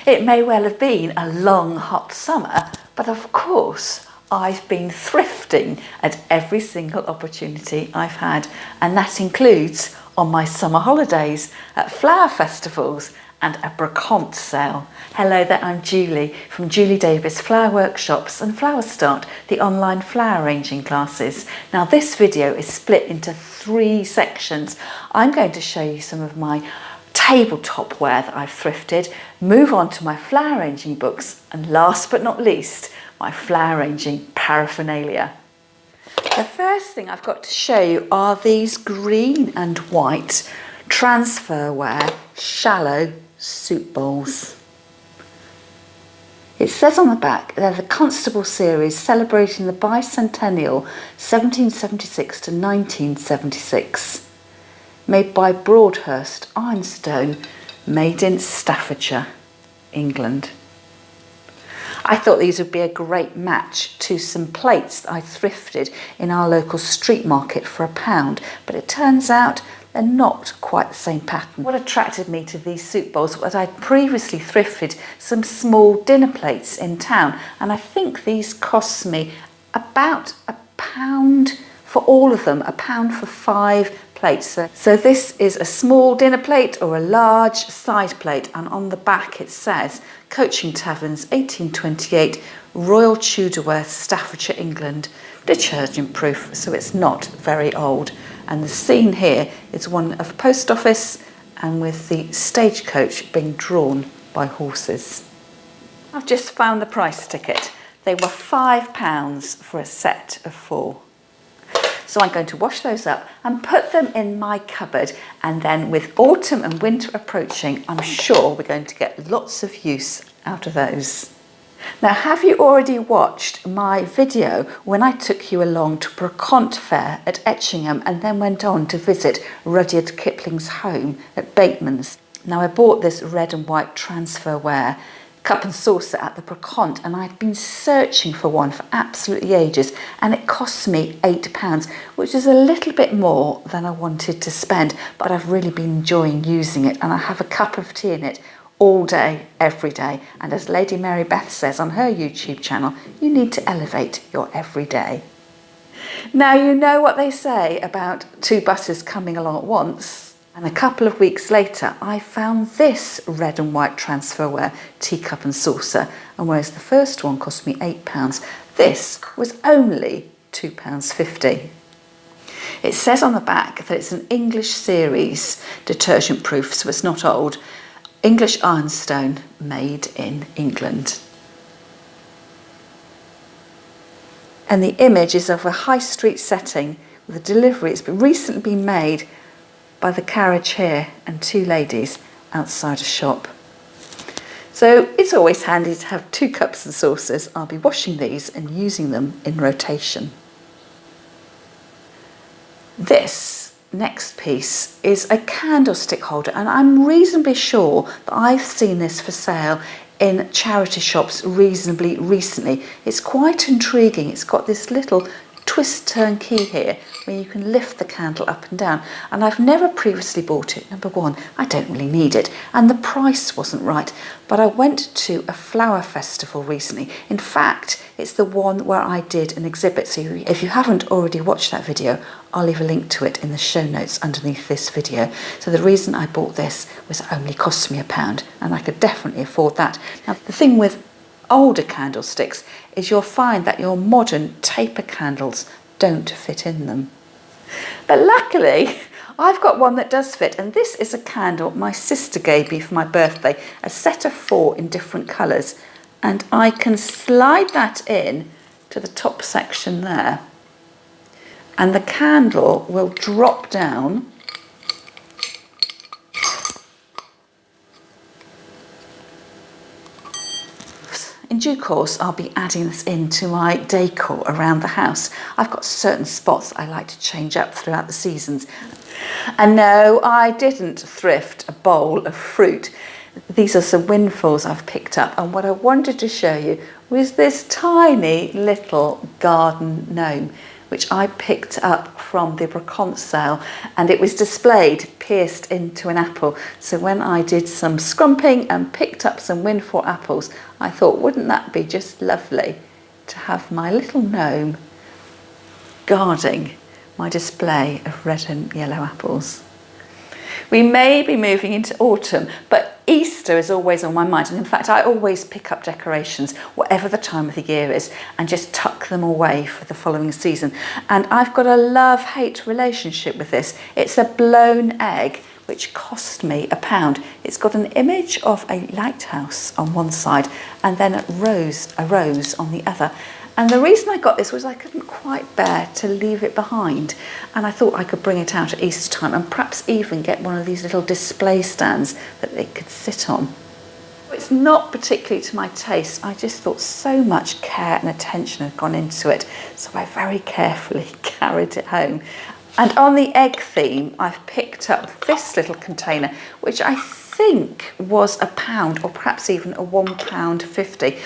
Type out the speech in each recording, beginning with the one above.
It may well have been a long, hot summer, but of course I've been thrifting at every single opportunity I've had, and that includes on my summer holidays, at flower festivals and a brocante sale. Hello there, I'm Julie from Julie Davis Flower Workshops and Flower Start, the online flower arranging classes. Now this video is split into 3 sections. I'm going to show you some of my tabletop ware that I've thrifted, move on to my flower arranging books, and last but not least, my flower arranging paraphernalia. The first thing I've got to show you are these green and white transferware shallow soup bowls. It says on the back they're the Constable series celebrating the bicentennial 1776 to 1976. Made by Broadhurst Ironstone, made in Staffordshire, England. I thought these would be a great match to some plates that I thrifted in our local street market for £1, but it turns out they're not quite the same pattern. What attracted me to these soup bowls was I'd previously thrifted some small dinner plates in town, and I think these cost me about £1 for all of them, £1 for 5 plates. So this is a small dinner plate or a large side plate, and on the back it says Coaching Taverns 1828, Royal Tudorware, Staffordshire, England, detergent proof, so it's not very old. And the scene here is one of a post office and with the stagecoach being drawn by horses. I've just found the price ticket. They were £5 for a set of 4. So I'm going to wash those up and put them in my cupboard, and then with autumn and winter approaching, I'm sure we're going to get lots of use out of those. Now, have you already watched my video when I took you along to Brocante Fair at Etchingham and then went on to visit Rudyard Kipling's home at Bateman's? Now, I bought this red and white transferware cup and saucer at the Brocante, and I'd been searching for one for absolutely ages, and it cost me £8, which is a little bit more than I wanted to spend, but I've really been enjoying using it, and I have a cup of tea in it all day, every day. And as Lady Mary Beth says on her YouTube channel, you need to elevate your everyday. Now, you know what they say about 2 buses coming along at once. And a couple of weeks later, I found this red and white transferware teacup and saucer. And whereas the first one cost me £8, this was only £2.50. It says on the back that it's an English series, detergent proof, so it's not old. English ironstone, made in England. And the image is of a high street setting with a delivery. It's recently been made by the carriage here and 2 ladies outside a shop. So it's always handy to have 2 cups and saucers. I'll be washing these and using them in rotation. This next piece is a candlestick holder, and I'm reasonably sure that I've seen this for sale in charity shops reasonably recently. It's quite intriguing. It's got this little twist turn key here where you can lift the candle up and down, and I've never previously bought it. Number one, I don't really need it, and the price wasn't right, but I went to a flower festival recently. In fact, it's the one where I did an exhibit, so if you haven't already watched that video, I'll leave a link to it in the show notes underneath this video. So the reason I bought this was it only cost me £1, and I could definitely afford that. Now, the thing with older candlesticks is you'll find that your modern taper candles don't fit in them. But luckily, I've got one that does fit, and this is a candle my sister gave me for my birthday, a set of 4 in different colours, and I can slide that in to the top section there, and the candle will drop down In due course, I'll be adding this into my decor around the house. I've got certain spots I like to change up throughout the seasons. And no, I didn't thrift a bowl of fruit. These are some windfalls I've picked up, and what I wanted to show you was this tiny little garden gnome, which I picked up from the Bracont sale, and it was displayed pierced into an apple. So when I did some scrumping and picked up some windfall apples, I thought, wouldn't that be just lovely to have my little gnome guarding my display of red and yellow apples. We may be moving into autumn, but Easter is always on my mind. And in fact, I always pick up decorations, whatever the time of the year is, and just tuck them away for the following season. And I've got a love-hate relationship with this. It's a blown egg, which cost me £1. It's got an image of a lighthouse on one side and then a rose on the other. And the reason I got this was I couldn't quite bear to leave it behind, and I thought I could bring it out at Easter time and perhaps even get one of these little display stands that it could sit on. It's not particularly to my taste. I just thought so much care and attention had gone into it, so I very carefully carried it home. And on the egg theme, I've picked up this little container, which I think was £1 or perhaps even a £1.50.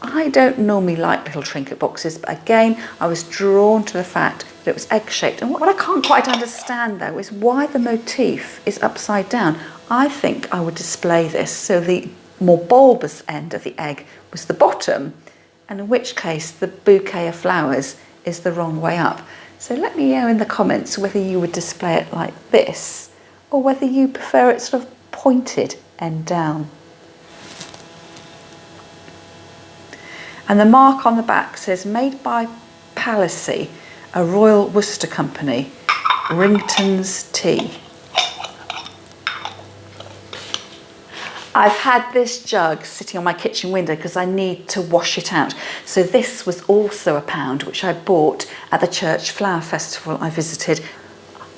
I don't normally like little trinket boxes, but again, I was drawn to the fact that it was egg-shaped. And what I can't quite understand, though, is why the motif is upside down. I think I would display this so the more bulbous end of the egg was the bottom, and in which case the bouquet of flowers is the wrong way up. So let me know in the comments whether you would display it like this, or whether you prefer it sort of pointed end down. And the mark on the back says, made by Palissy, a Royal Worcester company, Rington's Tea. I've had this jug sitting on my kitchen window because I need to wash it out. So this was also £1, which I bought at the church flower festival I visited.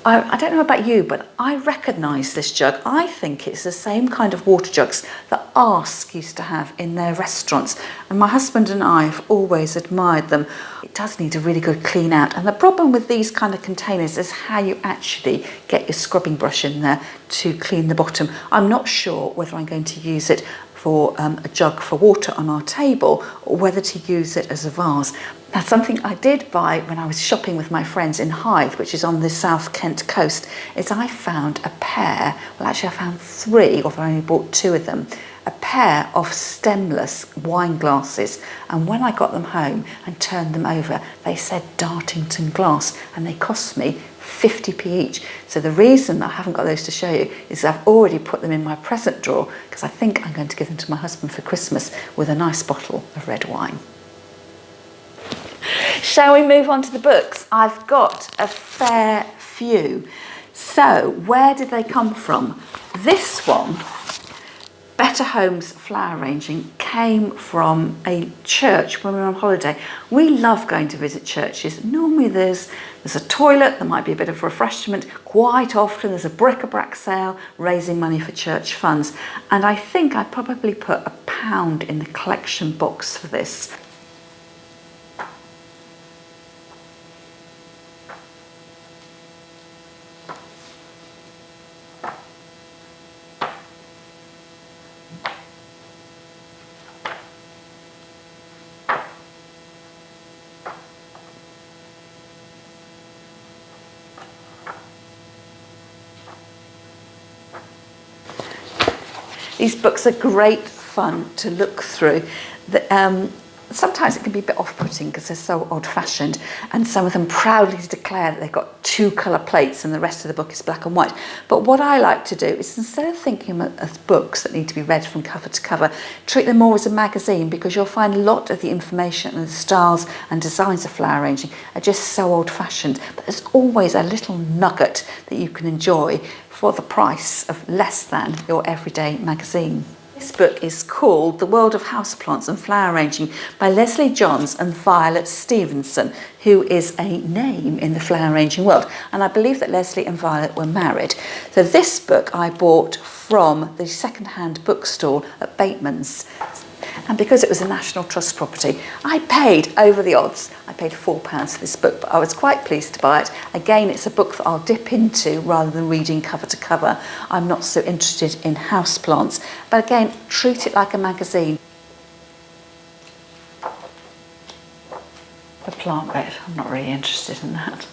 I don't know about you, but I recognise this jug. I think it's the same kind of water jugs that Ask used to have in their restaurants. And my husband and I have always admired them. It does need a really good clean out. And the problem with these kind of containers is how you actually get your scrubbing brush in there to clean the bottom. I'm not sure whether I'm going to use it for a jug for water on our table, or whether to use it as a vase. Now, something I did buy when I was shopping with my friends in Hythe, which is on the South Kent coast, is I found a pair, well actually I found 3, although I only bought 2 of them, a pair of Stemless wine glasses, and when I got them home and turned them over, they said Dartington glass, and they cost me 50p each. So the reason I haven't got those to show you is I've already put them in my present drawer, because I think I'm going to give them to my husband for Christmas with a nice bottle of red wine. Shall we move on to the books? I've got a fair few. So where did they come from? This one, Better Homes Flower Arranging, came from a church when we were on holiday. We love going to visit churches. Normally there's a toilet, there might be a bit of refreshment. Quite often there's a bric-a-brac sale raising money for church funds. And I think I probably put £1 in the collection box for this. These books are great fun to look through. Sometimes it can be a bit off-putting because they're so old-fashioned, and some of them proudly declare that they've got 2 colour plates and the rest of the book is black and white. But what I like to do is, instead of thinking of books that need to be read from cover to cover, treat them more as a magazine, because you'll find a lot of the information and the styles and designs of flower arranging are just so old-fashioned. But there's always a little nugget that you can enjoy for the price of less than your everyday magazine. This book is called The World of Houseplants and Flower Arranging by Leslie Johns and Violet Stevenson, who is a name in the flower arranging world. And I believe that Leslie and Violet were married. So this book I bought from the second-hand bookstall at Bateman's. And because it was a National Trust property, I paid over the odds. I paid £4 for this book, but I was quite pleased to buy it. Again, it's a book that I'll dip into rather than reading cover to cover. I'm not so interested in houseplants, but again, treat it like a magazine. The plant bit, I'm not really interested in that.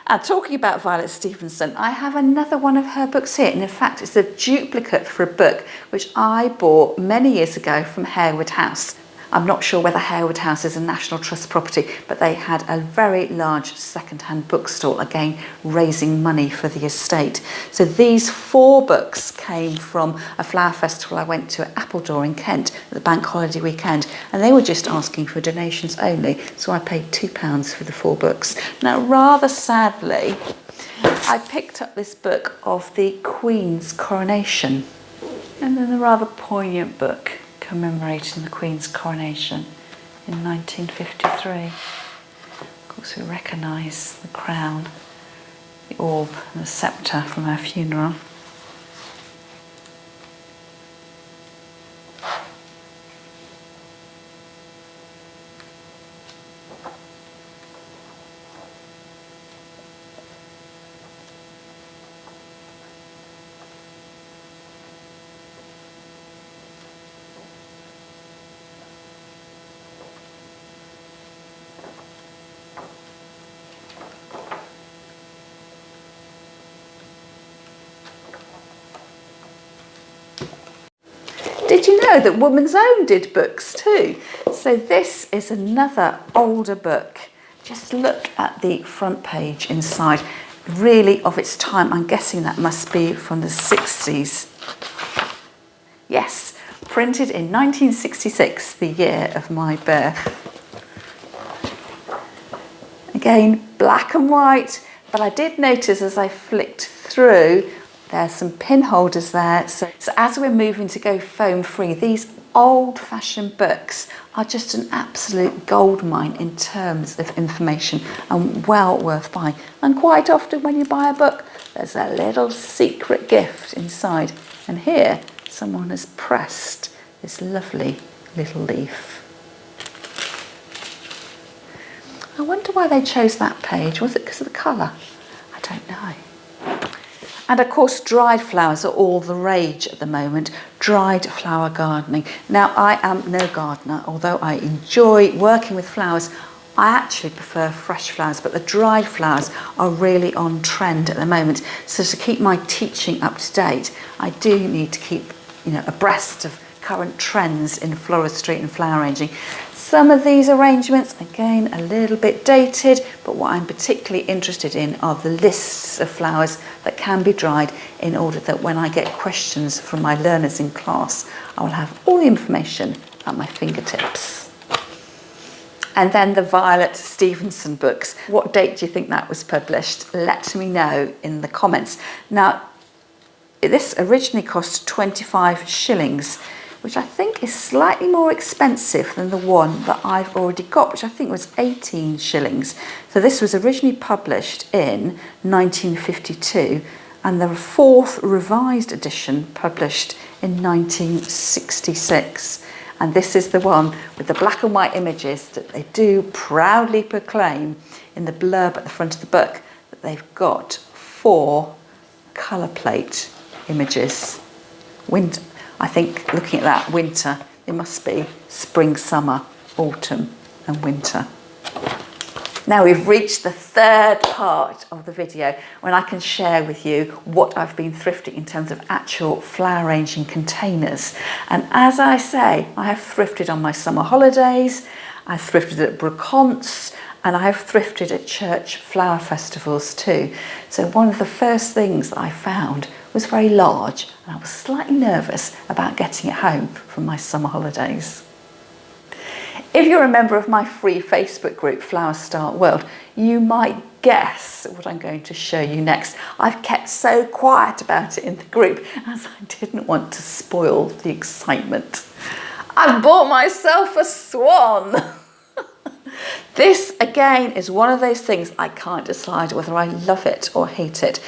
And talking about Violet Stevenson, I have another one of her books here, and in fact it's a duplicate for a book which I bought many years ago from Harewood House. I'm not sure whether Harewood House is a National Trust property, but they had a very large second-hand bookstall, again raising money for the estate. So these 4 books came from a flower festival I went to at Appledore in Kent at the bank holiday weekend, and they were just asking for donations only, so I paid £2 for the 4 books. Now, rather sadly, I picked up this book of the Queen's coronation, and then a rather poignant book commemorating the Queen's coronation in 1953. Of course, we recognise the crown, the orb and the sceptre from her funeral. Did you know that Woman's Own did books too? So this is another older book. Just look at the front page inside. Really of its time. I'm guessing that must be from the 60s. Yes, printed in 1966, the year of my birth. Again, black and white, but I did notice as I flicked through there's some pin holders there. So as we're moving to go foam free, these old-fashioned books are just an absolute goldmine in terms of information and well worth buying. And quite often when you buy a book, there's a little secret gift inside. And here, someone has pressed this lovely little leaf. I wonder why they chose that page. Was it because of the colour? I don't know. And of course, dried flowers are all the rage at the moment, dried flower gardening. Now, I am no gardener, although I enjoy working with flowers. I actually prefer fresh flowers, but the dried flowers are really on trend at the moment. So to keep my teaching up to date, I do need to keep, abreast of current trends in floristry and flower arranging. Some of these arrangements, again, a little bit dated, but what I'm particularly interested in are the lists of flowers that can be dried in order that when I get questions from my learners in class, I will have all the information at my fingertips. And then the Violet Stevenson books. What date do you think that was published? Let me know in the comments. Now, this originally cost 25 shillings, which I think is slightly more expensive than the one that I've already got, which I think was 18 shillings. So this was originally published in 1952, and the 4th revised edition published in 1966. And this is the one with the black and white images that they do proudly proclaim in the blurb at the front of the book that they've got 4 colour plate images. I think looking at that, winter, it must be spring, summer, autumn and winter. Now we've reached the 3rd part of the video when I can share with you what I've been thrifting in terms of actual flower arranging containers. And as I say, I have thrifted on my summer holidays, I've thrifted at Broconts, and I have thrifted at church flower festivals too. So one of the first things that I found was very large, and I was slightly nervous about getting it home from my summer holidays. If you're a member of my free Facebook group, Flower Start World, you might guess what I'm going to show you next. I've kept so quiet about it in the group as I didn't want to spoil the excitement. I've bought myself a swan. This again is one of those things I can't decide whether I love it or hate it.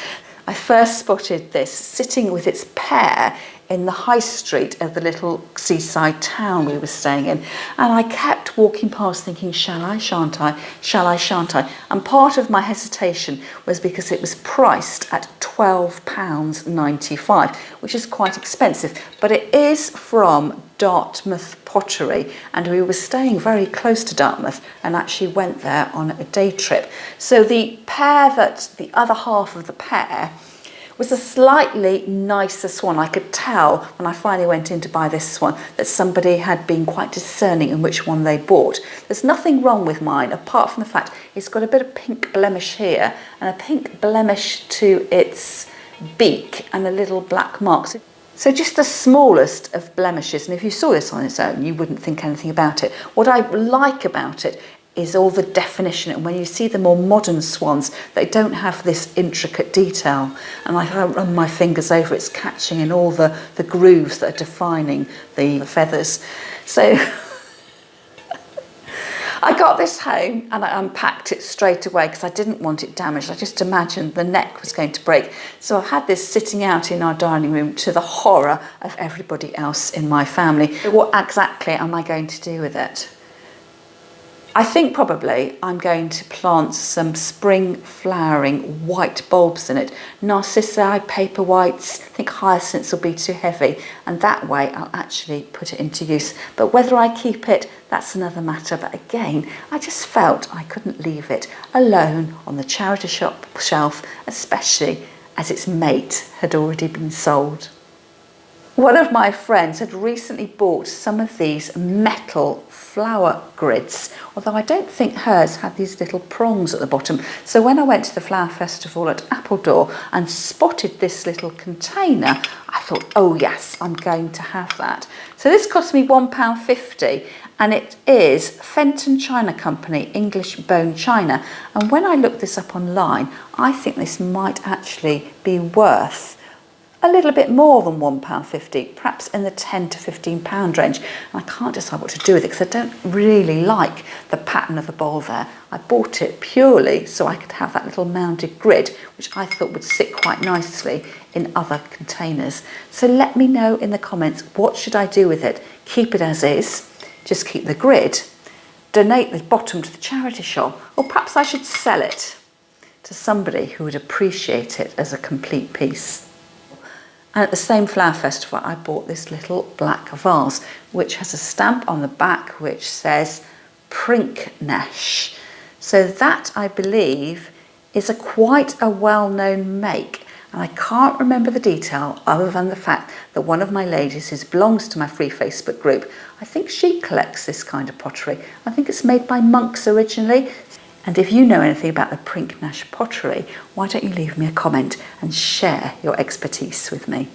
I first spotted this sitting with its pair in the high street of the little seaside town we were staying in. And I kept walking past thinking, shall I, shan't I? Shall I, shan't I? And part of my hesitation was because it was priced at £12.95, which is quite expensive. But it is from Dartmouth Pottery, and we were staying very close to Dartmouth and actually went there on a day trip. So the pear, that the other half of the pear, was a slightly nicer swan. I could tell when I finally went in to buy this one that somebody had been quite discerning in which one they bought. There's nothing wrong with mine apart from the fact it's got a bit of pink blemish here and a pink blemish to its beak and a little black mark. So just the smallest of blemishes, and if you saw this on its own you wouldn't think anything about it. What I like about it is all the definition, and when you see the more modern swans, they don't have this intricate detail, and I run my fingers over, it's catching in all the grooves that are defining the feathers. So I got this home and I unpacked it straight away because I didn't want it damaged. I just imagined the neck was going to break. So I've had this sitting out in our dining room to the horror of everybody else in my family. What exactly am I going to do with it? I think probably I'm going to plant some spring flowering white bulbs in it. Narcissi, paper whites, I think hyacinths will be too heavy, and that way I'll actually put it into use. But whether I keep it, that's another matter. But again, I just felt I couldn't leave it alone on the charity shop shelf, especially as its mate had already been sold. One of my friends had recently bought some of these metal flower grids, although I don't think hers had these little prongs at the bottom. So when I went to the flower festival at Appledore and spotted this little container, I thought, oh yes, I'm going to have that. So this cost me £1.50, and it is Fenton China Company, English bone china. And when I looked this up online, I think this might actually be worth a little bit more than £1.50, perhaps in the £10 to £15 range. And I can't decide what to do with it because I don't really like the pattern of the bowl there. I bought it purely so I could have that little mounded grid, which I thought would sit quite nicely in other containers. So let me know in the comments, what should I do with it? Keep it as is, just keep the grid, donate the bottom to the charity shop, or perhaps I should sell it to somebody who would appreciate it as a complete piece. And at the same flower festival, I bought this little black vase, which has a stamp on the back which says Prinknesh. So that, I believe, is quite a well-known make. And I can't remember the detail other than the fact that one of my ladies who belongs to my free Facebook group, I think she collects this kind of pottery. I think it's made by monks originally. And if you know anything about the Prinknesh pottery, why don't you leave me a comment and share your expertise with me?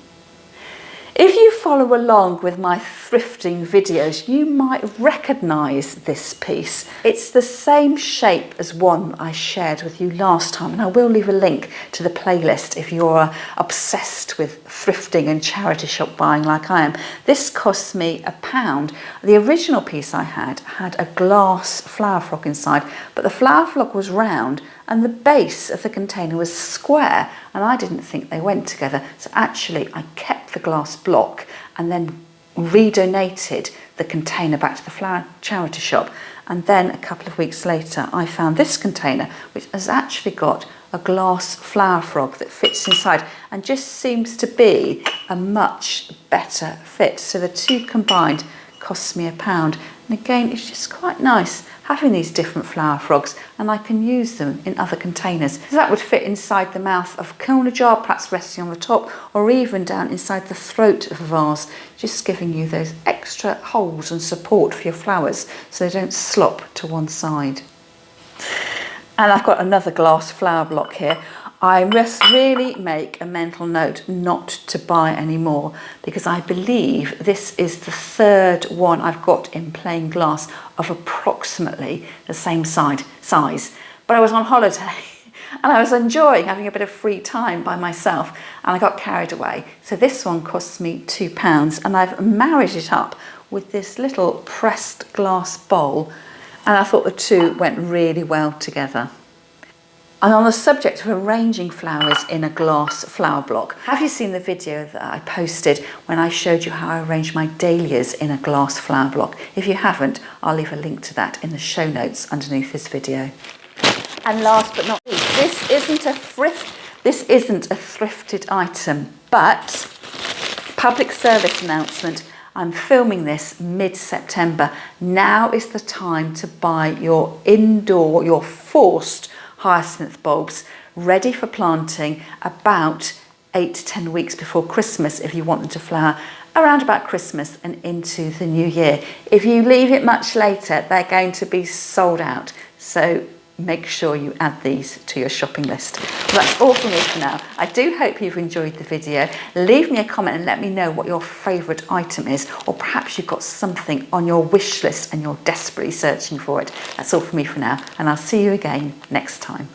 If you follow along with my thrifting videos, you might recognise this piece. It's the same shape as one I shared with you last time, and I will leave a link to the playlist if you're obsessed with thrifting and charity shop buying like I am. This cost me £1. The original piece I had a glass flower frog inside, but the flower frog was round and the base of the container was square, and I didn't think they went together. So actually I kept the glass block and then redonated the container back to the flower charity shop. And then a couple of weeks later I found this container, which has actually got a glass flower frog that fits inside and just seems to be a much better fit. So the two combined costs me £1. And again, it's just quite nice having these different flower frogs, and I can use them in other containers. So that would fit inside the mouth of a corner jar, perhaps resting on the top, or even down inside the throat of a vase, just giving you those extra holes and support for your flowers so they don't slop to one side. And I've got another glass flower block here. I must really make a mental note not to buy any more, because I believe this is the third one I've got in plain glass of approximately the same size. But I was on holiday and I was enjoying having a bit of free time by myself, and I got carried away. So this one costs me £2, and I've married it up with this little pressed glass bowl, and I thought the two went really well together. And on the subject of arranging flowers in a glass flower block, have you seen the video that I posted when I showed you how I arrange my dahlias in a glass flower block? If you haven't, I'll leave a link to that in the show notes underneath this video. And last but not least, this isn't a thrifted item, but public service announcement. I'm filming this mid-September. Now is the time to buy your forced hyacinth bulbs ready for planting about 8 to 10 weeks before Christmas if you want them to flower around about Christmas and into the new year. If you leave it much later, they're going to be sold out. So make sure you add these to your shopping list. Well, that's all from me for now. I do hope you've enjoyed the video. Leave me a comment and let me know what your favourite item is, or perhaps you've got something on your wish list and you're desperately searching for it. That's all from me for now, and I'll see you again next time.